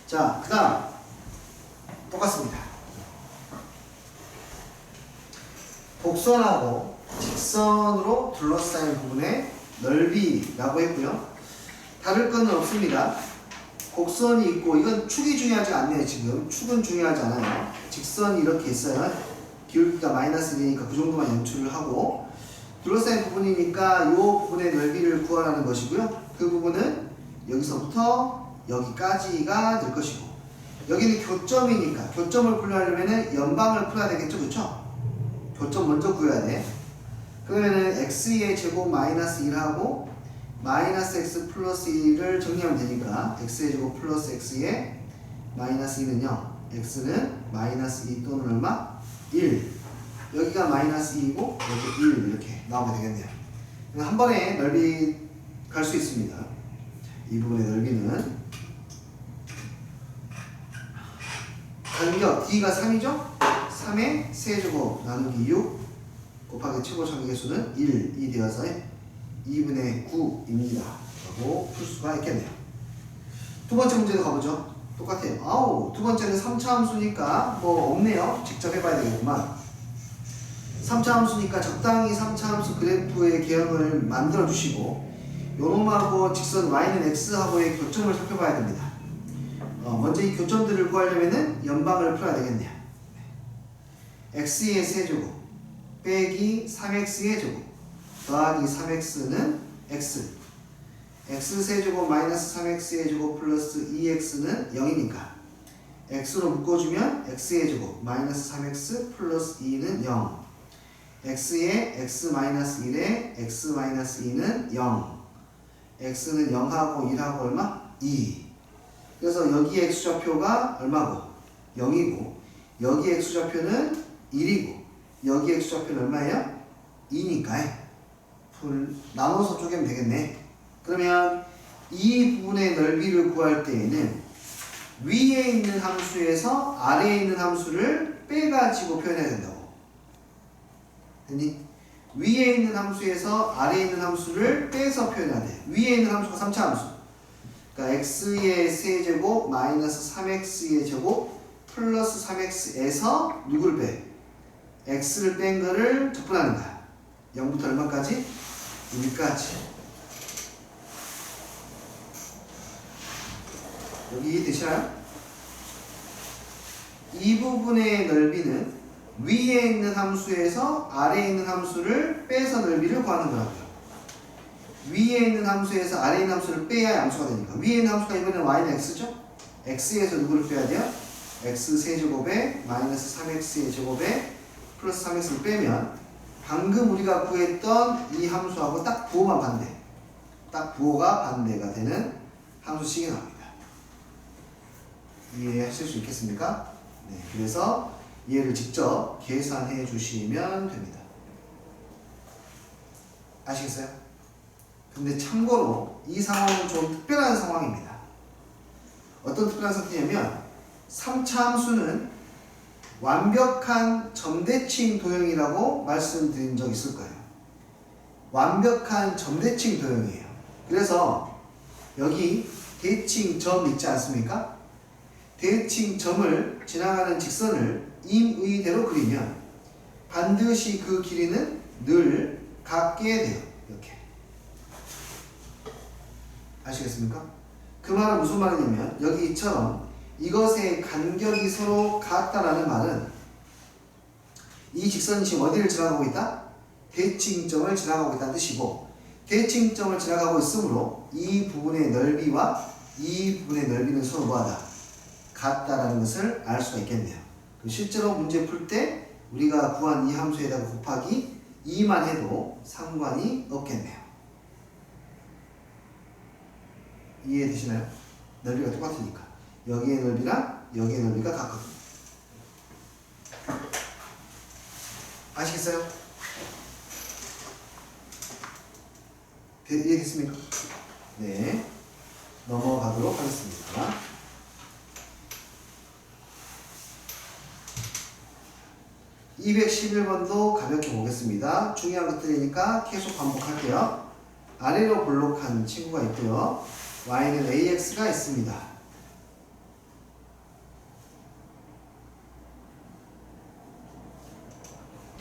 자, 그 다음 똑같습니다. 곡선하고 직선으로 둘러싸인 부분의 넓이라고 했고요. 다를 것은 없습니다. 곡선이 있고, 이건 축이 중요하지 않네요. 지금 축은 중요하지 않아요. 직선이 이렇게 있어요. 기울기가 마이너스 1이니까 그 정도만 연출을 하고, 둘러싸인 부분이니까 이 부분의 넓이를 구하라는 것이고요. 그 부분은 여기서부터 여기까지가 될 것이고, 여기는 교점이니까 교점을 풀려면 연방을 풀어야 되겠죠. 그쵸? 교점 먼저 구해야 돼. 그러면은 x의 제곱 마이너스 1하고 마이너스 x 플러스 1을 정리하면 되니까 x의 제곱 플러스 x의 마이너스 2는 0, x는 마이너스 2 또는 얼마? 1. 여기가 마이너스 2이고 여기 1 이렇게 나오면 되겠네요. 한 번에 넓이 갈 수 있습니다. 이 부분의 넓이는 간격 d가 3이죠? 3의 세제곱 나누기 6 곱하기 최고 참개수는 1이 되어서 2분의 9입니다. 라고 풀 수가 있겠네요. 두 번째 문제도 가보죠. 똑같아요. 아우, 두 번째는 3차 함수니까 뭐 없네요. 직접 해봐야 되겠구만. 3차 함수니까 적당히 3차 함수 그래프의 개형을 만들어 주시고, 요놈하고 직선 y는 x하고의 교점을 살펴봐야 됩니다. 먼저 이 교점들을 구하려면은 연방을 풀어야 되겠네요. x의 세제곱 빼기 3x의 제곱 더하기 3x는 x, x 세제곱 마이너스 3x의 제곱 플러스 2x는 0이니까 x로 묶어주면 x의 제곱 마이너스 3x 플러스 2는 0, x의 x 마이너스 1에 x 마이너스 2는 0, x는 0하고 1하고 얼마? 2. 그래서 여기의 x좌표가 얼마고? 0이고, 여기의 x좌표는 1이고, 여기의 x좌표는 얼마예요? 2니까 나눠서 쪼개면 되겠네. 그러면 이 부분의 넓이를 구할 때에는 위에 있는 함수에서 아래에 있는 함수를 빼가지고 표현해야 된다고. 됐니? 위에 있는 함수에서 아래에 있는 함수를 빼서 표현해야 돼. 위에 있는 함수가 3차 함수. 그러니까 x의 세제곱 마이너스 3x의 제곱 플러스 3x에서 누구를 빼? x를 뺀 거를 적분하는 거야. 0부터 얼마까지? 1까지. 여기 되시나요? 이 부분의 넓이는 위에 있는 함수에서 아래에 있는 함수를 빼서 넓이를 구하는 거라고요. 위에 있는 함수에서 아래에 있는 함수를 빼야 함수가 되니까. 위에 있는 함수가 이번에는 y는 x죠? x에서 누구를 빼야 돼요? x 세제곱에 마이너스 3x의 제곱에 플러스 3x를 빼면 방금 우리가 구했던 이 함수하고 딱 부호만 반대. 딱 부호가 반대가 되는 함수식이 나옵니다. 이해하실 수 있겠습니까? 네, 그래서 얘를 직접 계산해 주시면 됩니다. 아시겠어요? 근데 참고로 이 상황은 좀 특별한 상황입니다. 어떤 특별한 상태냐면 3차 함수는 완벽한 점대칭 도형이라고 말씀드린 적 있을 거예요. 완벽한 점대칭 도형이에요. 그래서 여기 대칭점 있지 않습니까? 대칭점을 지나가는 직선을 임의대로 그리면 반드시 그 길이는 늘 같게 돼요. 이렇게. 아시겠습니까? 그 말은 무슨 말이냐면 여기 이처럼 이것의 간격이 서로 같다라는 말은 이 직선이 지금 어디를 지나가고 있다? 대칭점을 지나가고 있다는 뜻이고, 대칭점을 지나가고 있으므로 이 부분의 넓이와 이 부분의 넓이는 서로 뭐하다? 같다라는 것을 알 수가 있겠네요. 실제로 문제 풀 때 우리가 구한 이 함수에다가 곱하기 2만 해도 상관이 없겠네요. 이해되시나요? 넓이가 똑같으니까. 여기의 넓이랑 여기의 넓이가 같거든요. 아시겠어요? 이해됐습니까? 네. 넘어가도록 하겠습니다. (211번도) 가볍게 보겠습니다. 중요한 것들이니까 계속 반복할게요. 아래로 볼록한 친구가 있고요. y는 ax가 있습니다.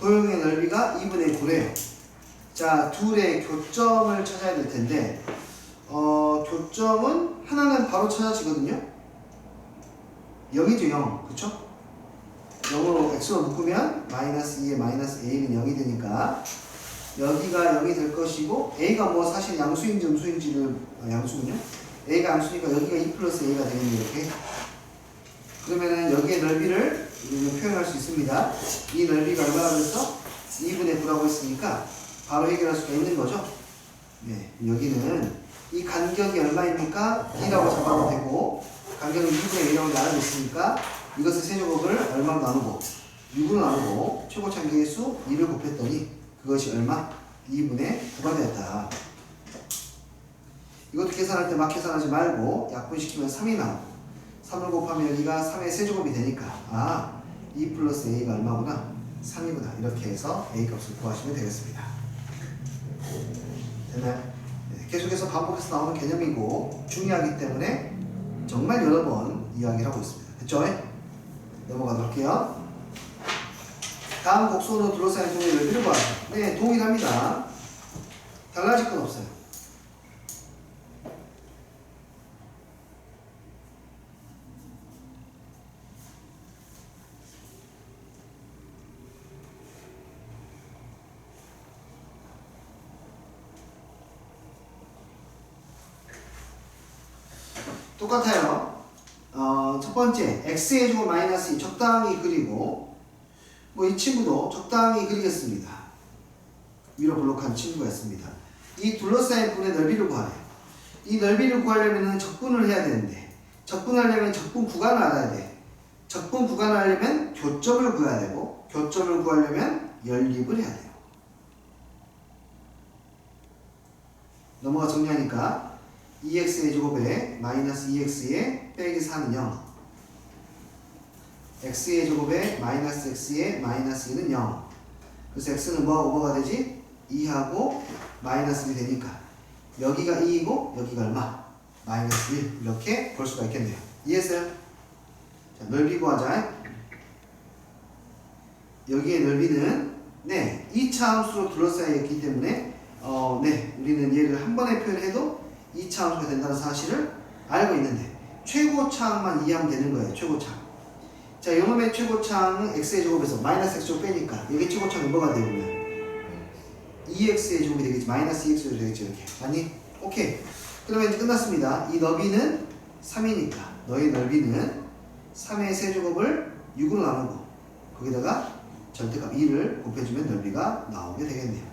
도형의 넓이가 2분의 9래요. 자, 둘의 교점을 찾아야 될 텐데 교점은 하나는 바로 찾아지거든요. 0이죠, 0. 그쵸? 0으로 x로 묶으면 마이너스 2에 마이너스 a는 0이 되니까 여기가 0이 될 것이고 a가 뭐 사실 양수인지 음수인지를 양수군요. a가 양수니까 여기가 2 플러스 a가 되겠네요. 이렇게. 그러면은 여기의 넓이를 우리는 표현할 수 있습니다. 이 넓이가 얼마나 그랬어? 2분의 9라고 했으니까 바로 해결할 수가 있는 거죠. 네, 여기는 이 간격이 얼마입니까? 2라고 잡아도 되고 간격은 2분의 1이라고 나눠져 있으니까 이것을 세제곱을 얼마로 나누고 6으로 나누고 최고차 개수 2를 곱했더니 그것이 얼마? 2분의 9가 되었다. 이것도 계산할 때 막 계산하지 말고 약분시키면 3이 나오고 3을 곱하면 여기가 3의 세제곱이 되니까 2 플러스 a가 얼마구나? 3이구나. 이렇게 해서 a 값을 구하시면 되겠습니다. 됐나요? 네, 계속해서 반복해서 나오는 개념이고 중요하기 때문에 정말 여러 번 이야기를 하고 있습니다. 됐죠? 넘어가도록 할게요. 다음 곡선으로 둘러싸인 동의 넓이를 구하죠. 네, 동일합니다. 달라질 건 없어요. 똑같아요. 첫 번째 x의 제곱 마이너스 2 적당히 그리고 뭐 이 친구도 적당히 그리겠습니다. 위로 블록한 친구였습니다. 이 둘러싸인 분의 넓이를 구하래요. 이 넓이를 구하려면 적분을 해야 되는데 적분하려면 적분 구간을 알아야 돼. 적분 구간을 하려면 교점을 구해야 되고 교점을 구하려면 연립을 해야 돼요. 넘어가 정리하니까 2x의 제곱에 마이너스 2x에 빼기 4는 0 x의 제곱에 마이너스 x에 마이너스 2는 0 그래서 x는 뭐가 되지? 2하고 마이너스 1이 되니까 여기가 2이고 여기가 얼마? 마이너스 1 이렇게 볼 수가 있겠네요. 이해했어요? 자, 넓이 구하자. 여기의 넓이는 2차 함수로 둘러싸여 있기 때문에 우리는 얘를 한 번에 표현해도 2차 함수가 된다는 사실을 알고 있는데 최고차항만 이해하면 되는 거예요. 최고차항. 자, 이놈의 최고차항은 x의 제곱에서 마이너스 x제곱 빼니까 여기 최고차항이 뭐가 되면 2x의 제곱이 되겠지. 마이너스 2x의 제곱이 되겠지. 이렇게. 아니? 오케이. 그러면 이제 끝났습니다. 이 너비는 3이니까 너의 넓이는 3의 세제곱을 6으로 나누고 거기다가 절대값 2를 곱해주면 넓이가 나오게 되겠네요.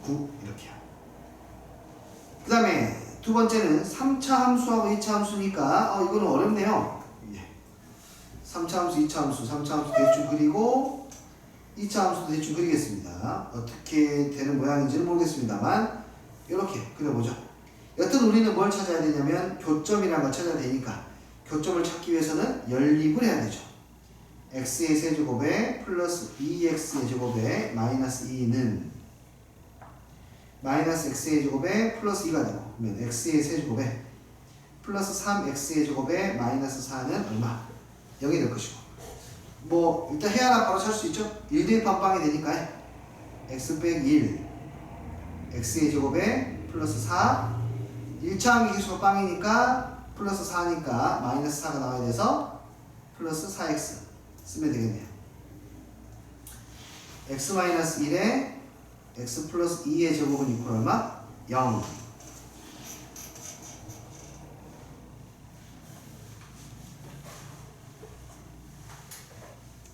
9 이렇게요. 그 다음에 두 번째는 3차 함수하고 2차 함수니까 이거는 어렵네요. 3차 함수, 2차 함수, 3차 함수 대충 그리고 2차 함수도 대충 그리겠습니다. 어떻게 되는 모양인지는 모르겠습니다만 이렇게 그려보죠. 여튼 우리는 뭘 찾아야 되냐면 교점이라는 걸 찾아야 되니까 교점을 찾기 위해서는 연립을 해야 되죠. x의 세제곱에 플러스 2x의 제곱에 마이너스 2는 마이너스 x의 제곱에 플러스 2가 되고 그러면 x의 세제곱에 플러스 3x의 제곱에 마이너스 4는 얼마? 0이 될 것이고 뭐 일단 해야나 바로 찾을 수 있죠? 1 대입하면 빵이 되니까 x 빼기 1 x의 제곱에 플러스 4 1차항의 개수가 빵이니까 플러스 4니까 마이너스 4가 나와야 돼서 플러스 4x 쓰면 되겠네요. x 마이너스 1에 x 플러스 2의 제곱은 이퀄 얼마? 0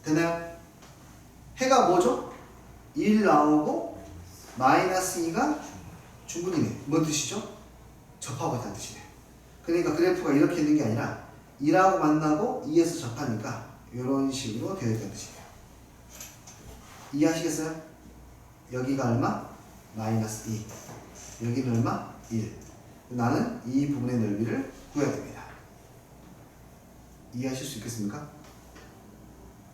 되나요? 해가 뭐죠? 1 나오고 마이너스 2가 중분이네. 뭔 뜻이죠? 접하고 있다는 뜻이네요. 그러니까 그래프가 이렇게 있는 게 아니라 2라고 만나고 2에서 접하니까 이런 식으로 되어 있다는 뜻이에요. 이해하시겠어요? 여기가 얼마? 마이너스 2 여기는 얼마? 1 나는 이 부분의 넓이를 구해야 됩니다. 이해하실 수 있겠습니까?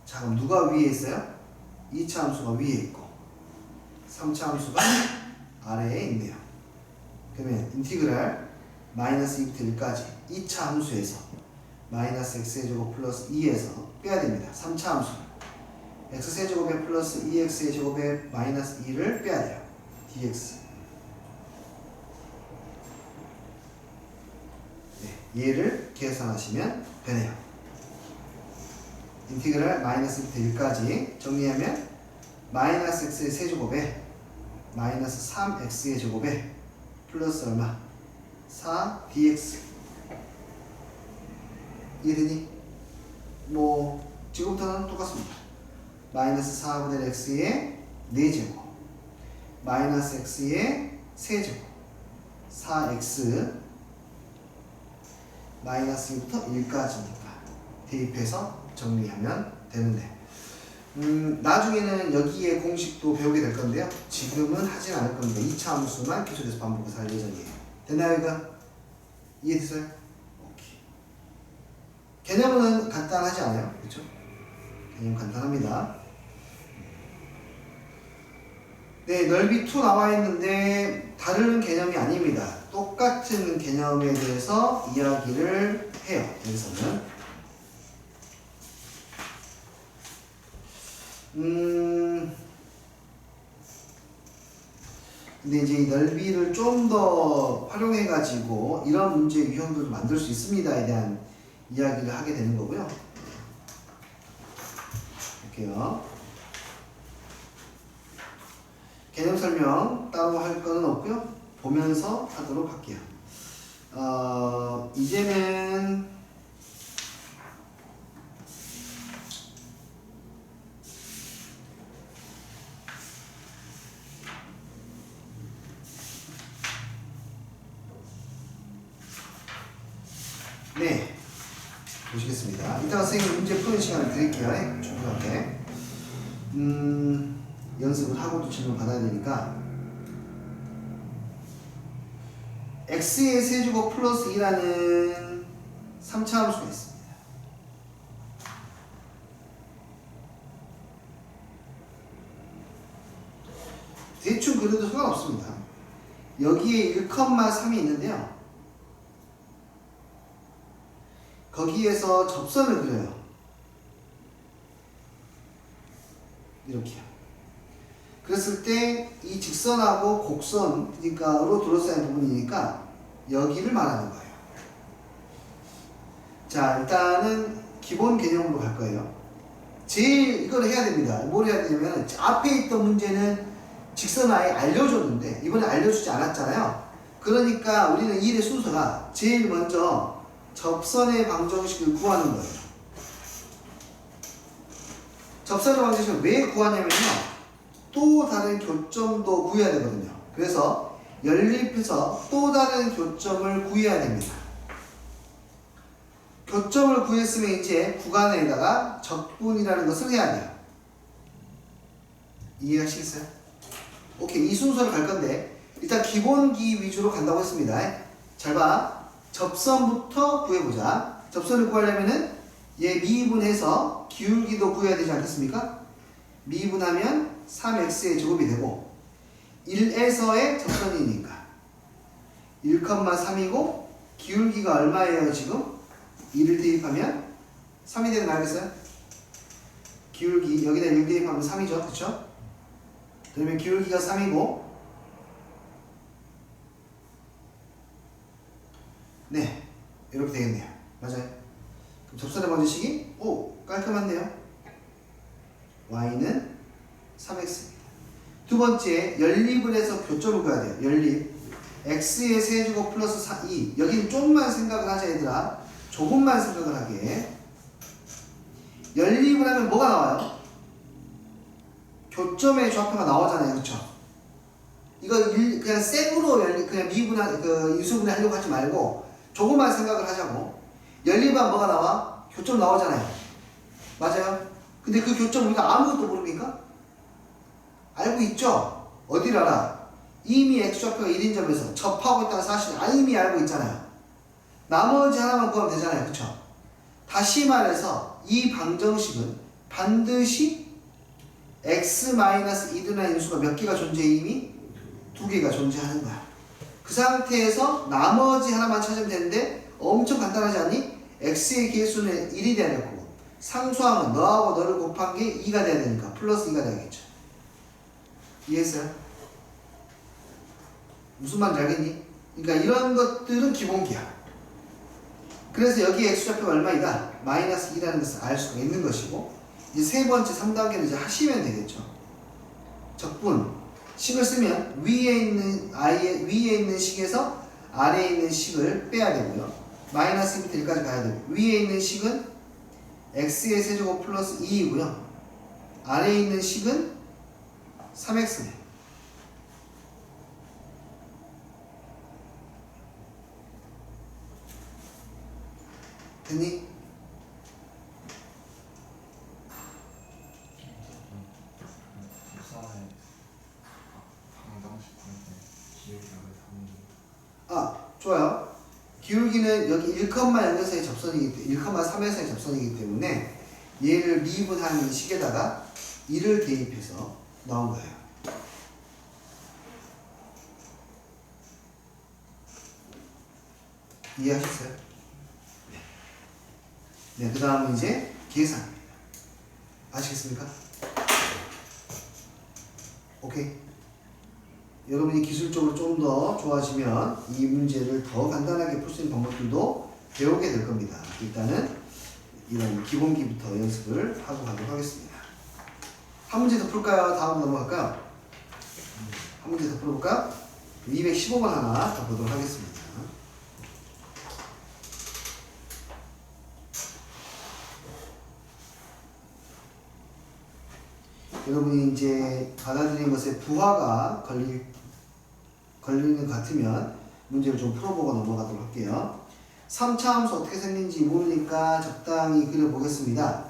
자, 그럼 누가 위에 있어요? 2차 함수가 위에 있고 3차 함수가 아래에 있네요. 그러면 인티그랄 마이너스 2부터 1까지 2차 함수에서 마이너스 x의 제곱 플러스 2에서 빼야 됩니다. 3차 함수 x세제곱에 플러스 2x의 제곱에 마이너스 2를 빼야 돼요. dx. 네, 얘를 계산하시면 되네요. 인티그랄 마이너스 밑에 1까지 정리하면 마이너스 x의 세제곱에 마이너스 3x의 제곱에 플러스 얼마? 4dx. 이해되니? 뭐 지금부터는 똑같습니다. 마이너스 4분의 x의 4제곱 마이너스 x의 세제곱 4x 마이너스 2부터 1까지니까 대입해서 정리하면 되는데 나중에는 여기에 공식도 배우게 될 건데요. 지금은 하진 않을 겁니다. 2차 함수만 기초돼서 반복해서 할 예정이에요. 됐나요, 이거? 이해됐어요? 오케이. 개념은 간단하지 않아요? 그렇죠? 개념 간단합니다. 네, 넓이 2 나와 있는데 다른 개념이 아닙니다. 똑같은 개념에 대해서 이야기를 해요. 여기서는. 근데 이제 이 넓이를 좀 더 활용해가지고 이런 문제 유형들을 만들 수 있습니다에 대한 이야기를 하게 되는 거고요. 볼게요. 개념 설명 따로 할 거는 없고요. 보면서 하도록 할게요. 이제는 네, 보시겠습니다. 이따가 선생님 문제 푸는 시간을 드릴게요. 충분하게. 연습을 하고도 질문 받아야 되니까. x의 세제곱 플러스 2라는 3차 함수가 있습니다. 대충 그래도 상관없습니다. 여기에 1,3이 있는데요. 거기에서 접선을 그려요. 이렇게요. 그랬을 때 이 직선하고 곡선, 그러니까로 둘러싸인 부분이니까 여기를 말하는 거예요. 자, 일단은 기본 개념으로 갈 거예요. 제일 이걸 해야 됩니다. 뭘 해야 되냐면 앞에 있던 문제는 직선 아예 알려줬는데 이번에 알려주지 않았잖아요. 그러니까 우리는 이 일의 순서가 제일 먼저 접선의 방정식을 구하는 거예요. 접선의 방정식을 왜 구하냐면요. 또 다른 교점도 구해야 되거든요. 그래서 연립해서 또 다른 교점을 구해야 됩니다. 교점을 구했으면 이제 구간에다가 적분이라는 것을 해야 돼요. 이해하시겠어요? 오케이, 이 순서를 갈 건데 일단 기본기 위주로 간다고 했습니다. 잘 봐. 접선부터 구해보자. 접선을 구하려면은 얘 미분해서 기울기도 구해야 되지 않겠습니까? 미분하면 3x의 제곱이 되고 1에서의 접선이니까 1,3이고 기울기가 얼마예요 지금? 2를 대입하면 3이 되는 거 알겠어요? 기울기 여기다 1 대입하면 3이죠. 그쵸? 그러면 기울기가 3이고 네 이렇게 되겠네요. 맞아요. 그럼 접선의 방정식이 깔끔한데요. y는 3x입니다. 두 번째, 연립을 해서 교점을 구해야 돼요. 연립. x의 세제곱 플러스 2. 여기는 좀만 생각을 하자, 얘들아. 조금만 생각을 하게. 연립을 하면 뭐가 나와요? 교점의 좌표가 나오잖아요. 그쵸? 이거 그냥 생으로 그냥 유수분해 하려고 하지 말고 조금만 생각을 하자고. 연립하면 뭐가 나와? 교점 나오잖아요. 맞아요? 근데 그 교점 우리가 아무것도 모릅니까? 알고 있죠? 어디를 알아? 이미 x좌표가 1인 점에서 접하고 있다는 사실을 이미 알고 있잖아요. 나머지 하나만 구하면 되잖아요. 그쵸? 다시 말해서 이 방정식은 반드시 x-2라는 인수가 몇 개가 존재해? 이미 2개가 존재하는 거야. 그 상태에서 나머지 하나만 찾으면 되는데 엄청 간단하지 않니? x의 개수는 1이 돼야 될 거고 상수항은 너하고 너를 곱한 게 2가 돼야 되니까 플러스 2가 돼야겠죠. 이해했어요? 무슨 말인지 알겠니? 그러니까 이런 것들은 기본기야. 그래서 여기 x좌표가 얼마이다? 마이너스 2라는 것을 알 수가 있는 것이고, 이제 세 번째 3단계를 이제 하시면 되겠죠. 적분 식을 쓰면 위에 있는 식에서 아래에 있는 식을 빼야 되고요. 마이너스 2부터 1까지 가야 되고, 위에 있는 식은 x의 세제곱 플러스 2이고요. 아래에 있는 식은 3x네. 됐니? 아, 좋아요. 기울기는 여기 1,0에서의 접선이기 때문에 1,3에서의 접선이기 때문에 얘를 미분하는 식에다가 1을 대입해서 나온 거예요. 이해하셨어요? 네, 그 다음은 이제 계산입니다. 아시겠습니까? 오케이. 여러분이 기술적으로 좀 더 좋아지면 이 문제를 더 간단하게 풀 수 있는 방법들도 배우게 될 겁니다. 일단은 이런 기본기부터 연습을 하고 가도록 하겠습니다. 한 문제 더 풀까요? 다음 넘어갈까요? 한 문제 더 풀어볼까? 215번 하나 더 보도록 하겠습니다. 여러분이 이제 받아들인 것에 부하가 걸리는 것 같으면 문제를 좀 풀어보고 넘어가도록 할게요. 3차 함수 어떻게 생긴지 모르니까 적당히 그려보겠습니다.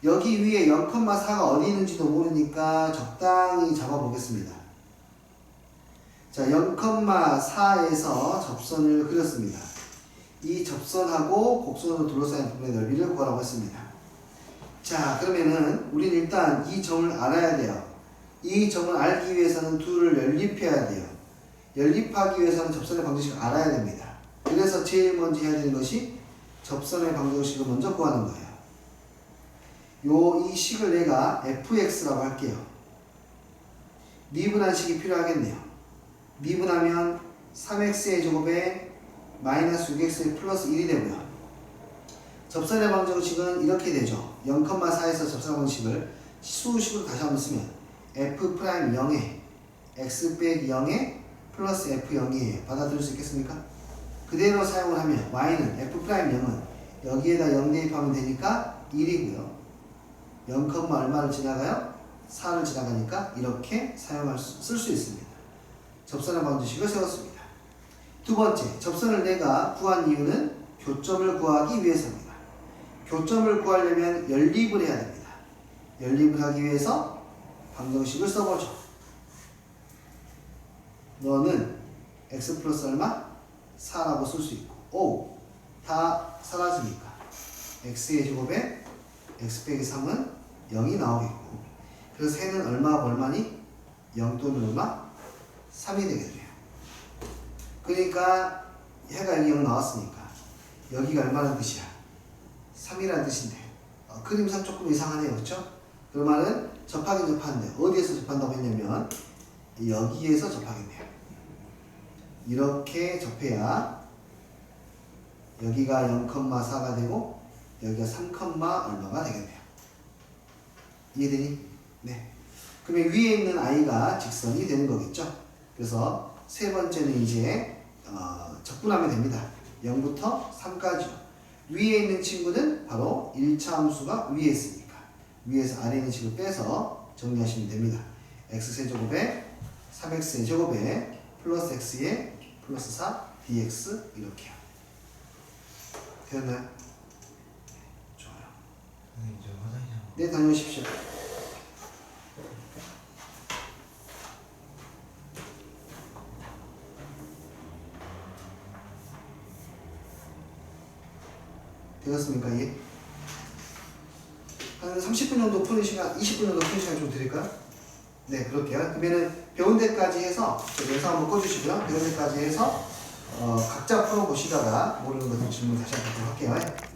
여기 위에 0,4가 어디 있는지도 모르니까 적당히 잡아보겠습니다. 자, 0,4에서 접선을 그렸습니다. 이 접선하고 곡선으로 둘러싸인 부분의 넓이를 구하라고 했습니다. 자, 그러면은 우리는 일단 이 점을 알아야 돼요. 이 점을 알기 위해서는 둘을 연립해야 돼요. 연립하기 위해서는 접선의 방정식을 알아야 됩니다. 그래서 제일 먼저 해야 되는 것이 접선의 방정식을 먼저 구하는 거예요. 이 식을 내가 fx라고 할게요. 미분한 식이 필요하겠네요. 미분하면 3x의 제곱에 마이너스 6x 플러스 1이 되고요. 접선의 방정식은 이렇게 되죠. 0,4에서 접선의 방정식을 수식으로 다시 한번 쓰면 f'0에 x 빼기 0에 플러스 f0이에요. 받아들일 수 있겠습니까? 그대로 사용을 하면 y는 f'0은 여기에다 0 대입하면 되니까 1이고요. 0, 얼마를 지나가요? 4를 지나가니까 이렇게 쓸 수 있습니다. 접선의 방정식을 세웠습니다. 두 번째, 접선을 내가 구한 이유는 교점을 구하기 위해서입니다. 교점을 구하려면 연립을 해야 됩니다. 연립을 하기 위해서 방정식을 써보죠. 너는 x 플러스 얼마? 4라고 쓸 수 있고, 오, 다 사라지니까 x의 제곱에 x 빼기 3은 0이 나오겠고, 그래서 해는 얼마하고 얼마니? 0 또는 얼마? 3이 되게 돼요. 그러니까 해가 여기 0 나왔으니까 여기가 얼마나 뜻이야? 3이라는 뜻인데, 그림상 조금 이상하네요. 그렇죠? 그 말은 접하긴 접하는데 어디에서 접한다고 했냐면 여기에서 접하겠네요. 이렇게 접해야 여기가 0,4가 되고 여기가 3, 얼마가 되겠네요. 이해되니? 네. 그러면 위에 있는 i가 직선이 되는 거겠죠. 그래서 세 번째는 이제 적분하면 됩니다. 0부터 3까지요. 위에 있는 친구는 바로 1차 함수가 위에 있으니까 위에서 아래에 있는 식을 빼서 정리하시면 됩니다. x세제곱에 3x의 제곱에 플러스 x에 플러스 4 dx 이렇게요. 되었나요? 좋아요. 네, 다녀오십시오. 되었습니까? 이게? 한 30분 정도 푸는 시간, 20분 정도 푸는 시간 좀 드릴까요? 네, 그렇게요. 그러면은 배운 데까지 해서 영상 한번 꺼주시고요. 배운 데까지 해서 각자 풀어보시다가 모르는 것들 질문 다시 한번 할게요.